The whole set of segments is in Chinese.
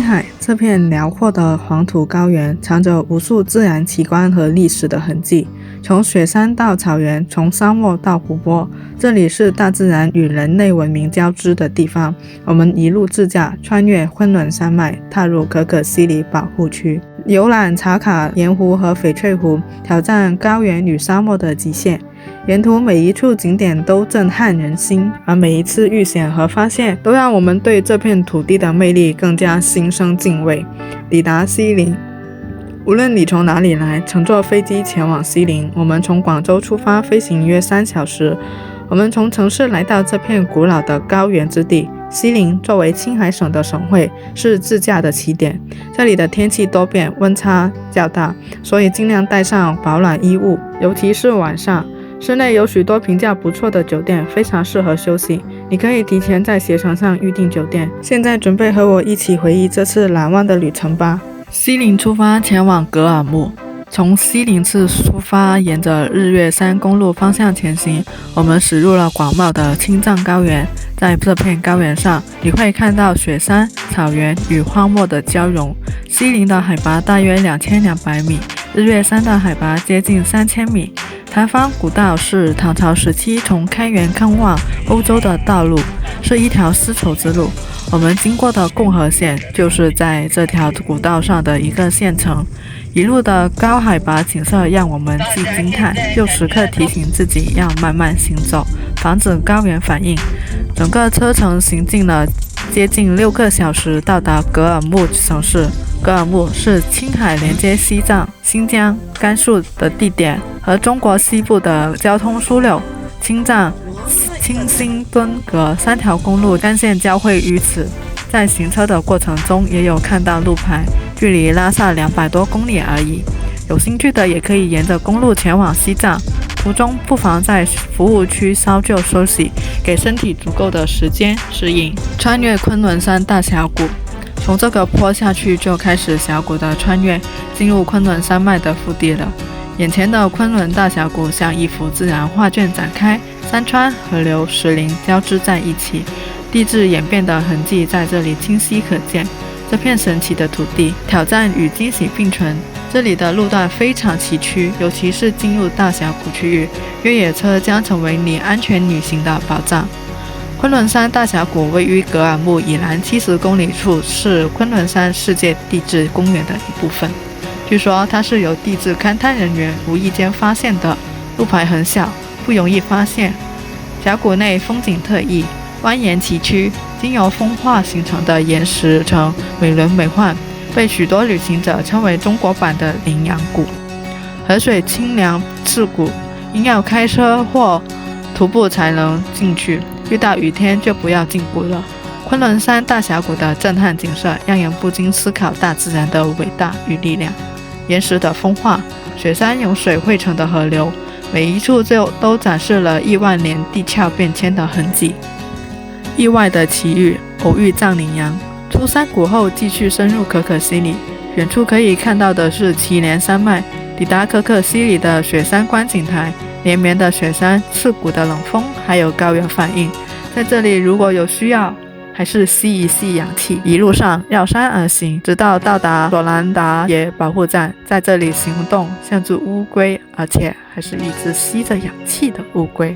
海这片辽阔的黄土高原藏着无数自然奇观和历史的痕迹，从雪山到草原，从沙漠到湖泊，这里是大自然与人类文明交织的地方。我们一路自驾穿越昆仑山脉，踏入可可西里保护区，游览茶卡盐湖和翡翠湖，挑战高原与沙漠的极限。沿途每一处景点都震撼人心，而每一次遇险和发现都让我们对这片土地的魅力更加心生敬畏。抵达西宁，无论你从哪里来，乘坐飞机前往西宁，我们从广州出发，飞行约3小时。我们从城市来到这片古老的高原之地。西宁作为青海省的省会，是自驾的起点。这里的天气多变，温差较大，所以尽量带上保暖衣物，尤其是晚上。室内有许多评价不错的酒店，非常适合休息。你可以提前在携程上预订酒店。现在准备和我一起回忆这次难忘的旅程吧。西宁出发前往格尔木。从西宁市出发，沿着日月山公路方向前行，我们驶入了广袤的青藏高原。在这片高原上，你会看到雪山、草原与荒漠的交融。西宁的海拔大约2200米，日月山的海拔接近3000米。台方古道是唐朝时期从开元通往欧洲的道路，是一条丝绸之路。我们经过的共和县就是在这条古道上的一个县城。一路的高海拔景色让我们既惊叹又时刻提醒自己要慢慢行走，防止高原反应。整个车程行进了接近6个小时，到达格尔木城市。格尔木是青海连接西藏、新疆、甘肃的地点，和中国西部的交通枢纽。青藏、青新敦格3条公路干线交汇于此。在行车的过程中也有看到路牌，距离拉萨200多公里而已。有兴趣的也可以沿着公路前往西藏，途中不妨在服务区稍就休息，给身体足够的时间适应。穿越昆仑山大峡谷，从这个坡下去就开始峡谷的穿越，进入昆仑山脉的腹地了。眼前的昆仑大峡谷像一幅自然画卷展开，山川、河流、石林交织在一起，地质演变的痕迹在这里清晰可见。这片神奇的土地，挑战与惊喜并存。这里的路段非常崎岖，尤其是进入大峡谷区域，越野车将成为你安全旅行的保障。昆仑山大峡谷位于格尔木以南70公里处，是昆仑山世界地质公园的一部分。据说它是由地质勘探人员无意间发现的，路牌很小，不容易发现。峡谷内风景特异，蜿蜒崎岖，经由风化形成的岩石层美轮美奂，被许多旅行者称为中国版的羚羊谷。河水清凉刺骨，应要开车或徒步才能进去，遇到雨天就不要进谷了。昆仑山大峡谷的震撼景色让人不禁思考大自然的伟大与力量。岩石的风化，雪山涌水汇成的河流，每一处都展示了亿万年地壳变迁的痕迹。意外的奇遇，偶遇藏羚羊。出山谷后继续深入可可西里，远处可以看到的是祁连山脉。抵达可可西里的雪山观景台，连绵的雪山、刺骨的冷风，还有高原反应。在这里如果有需要，还是吸一吸氧气。一路上绕山而行，直到到达索兰达野保护站，在这里行动像只乌龟，而且还是一只吸着氧气的乌龟。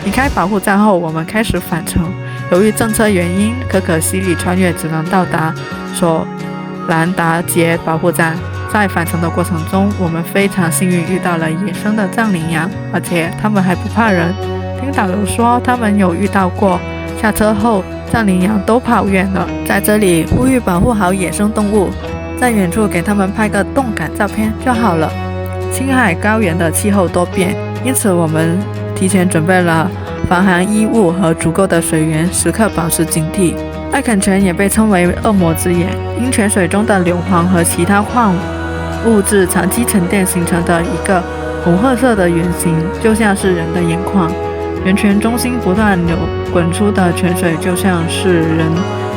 离开保护站后，我们开始返程。由于政策原因，可可西里穿越只能到达索兰达杰保护站。在返程的过程中，我们非常幸运遇到了野生的藏羚羊，而且它们还不怕人。听导游说，他们有遇到过，下车后藏羚羊都跑远了。在这里呼吁保护好野生动物，在远处给他们拍个动感照片就好了。青海高原的气候多变，因此我们提前准备了防寒衣物和足够的水源，时刻保持警惕。艾肯泉也被称为恶魔之眼，因泉水中的硫磺和其他矿物质长期沉淀形成的一个红褐色的圆形，就像是人的眼眶。圆泉中心不断滚出的泉水就像是人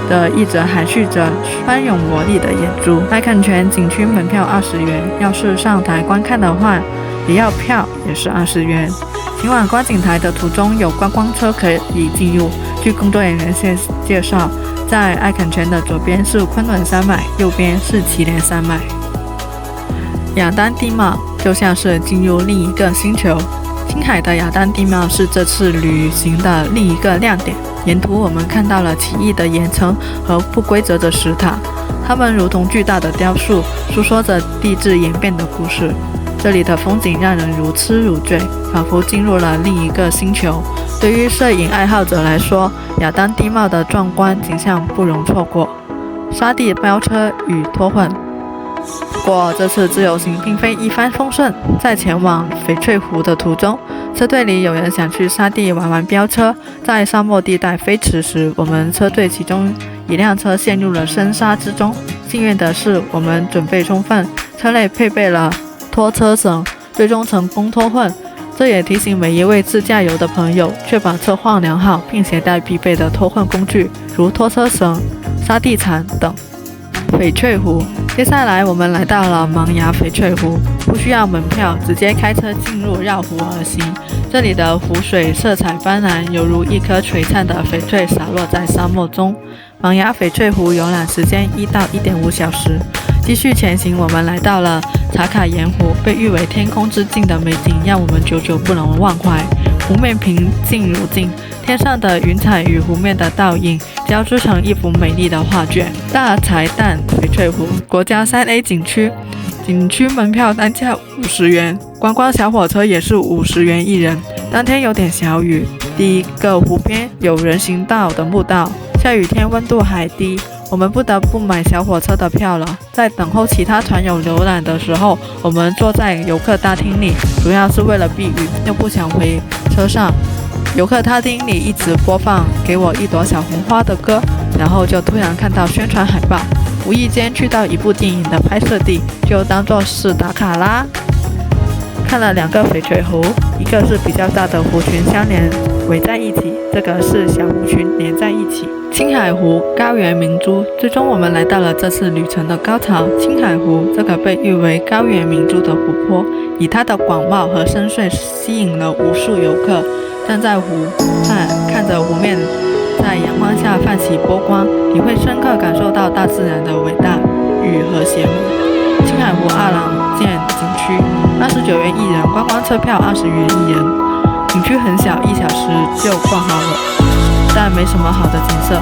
的一直含蓄着翻涌魔力的眼珠。艾肯泉景区门票20元，要是上台观看的话，也要票，也是20元。前往观景台的途中有观光车可以进入。据工作人员介绍，在爱肯泉的左边是昆仑山脉，右边是祁连山脉。雅丹地貌就像是进入另一个星球。青海的雅丹地貌是这次旅行的另一个亮点。沿途我们看到了奇异的岩层和不规则的石塔，它们如同巨大的雕塑，诉说着地质演变的故事。这里的风景让人如痴如醉，仿佛进入了另一个星球。对于摄影爱好者来说，雅丹地貌的壮观景象不容错过。沙地飙车与脱混。不过这次自由行并非一帆风顺，在前往翡翠湖的途中，车队里有人想去沙地玩飙车。在沙漠地带飞驰时，我们车队其中一辆车陷入了深沙之中。幸运的是，我们准备充分，车内配备了拖车绳，最终成功脱混。这也提醒每一位自驾游的朋友，确保车况良好，并携带必备的脱混工具，如拖车绳、沙地铲等。翡翠湖，接下来我们来到了芒崖翡翠湖，不需要门票，直接开车进入绕湖而行。这里的湖水色彩斑斓，犹如一颗璀璨的翡翠洒落在沙漠中。芒崖翡翠湖游览时间1到1.5小时。继续前行，我们来到了茶卡盐湖，被誉为天空之镜的美景让我们久久不能忘怀。湖面平静如镜，天上的云彩与湖面的倒影交织成一幅美丽的画卷。大柴旦翡翠湖国家3A 景区，景区门票单价50元，观光小火车也是50元一人。当天有点小雨，第一个湖边有人行道的步道，下雨天温度还低，我们不得不买小火车的票了。在等候其他团友浏览的时候，我们坐在游客大厅里，主要是为了避雨，又不想回车上。游客大厅里一直播放《给我一朵小红花》的歌，然后就突然看到宣传海报，无意间去到一部电影的拍摄地，就当作是打卡啦。看了2个翡翠湖，一个是比较大的湖群相连围在一起，这个是小湖群连在一起。青海湖高原明珠，最终我们来到了这次旅程的高潮。青海湖这个被誉为高原明珠的湖泊，以它的广袤和深邃吸引了无数游客。站在湖畔，看着湖面在阳光下泛起波光，你会深刻感受到大自然的伟大与和谐美。青海湖阿朗涧景区29元一人，观光车票20元一人。景区很小，1小时就逛好了，但没什么好的景色，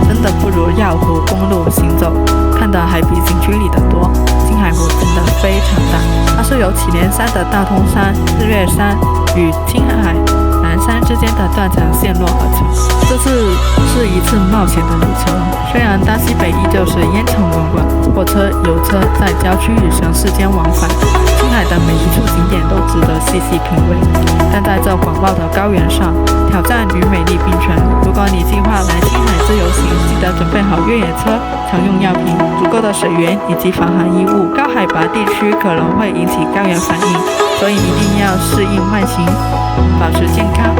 真的不如绕湖公路行走，看的还比景区里的多。青海湖真的非常大，它是由祁连山的大通山、日月山与青海南山之间的断层陷落而成。这次是一次冒险的旅程，虽然大西北依旧是烟尘滚滚，货车、油车在郊区与城市间往返，青海的每一处景点都值得细细品味。但在这广袤的高原上，挑战与美丽并存。如果你计划来青海自由行，记得准备好越野车、常用药品、足够的水源以及防寒衣物。高海拔地区可能会引起高原反应，所以一定要适应慢行，保持健康。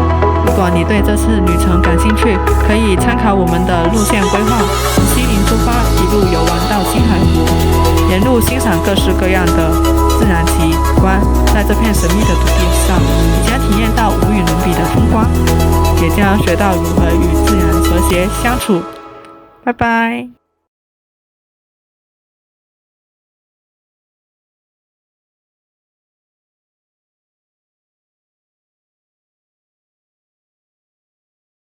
如果你对这次旅程感兴趣，可以参考我们的路线规划，从西宁出发，一路游玩到青海湖，沿路欣赏各式各样的自然奇观。在这片神秘的土地上，你将体验到无与伦比的风光，也将学到如何与自然和谐相处。拜拜。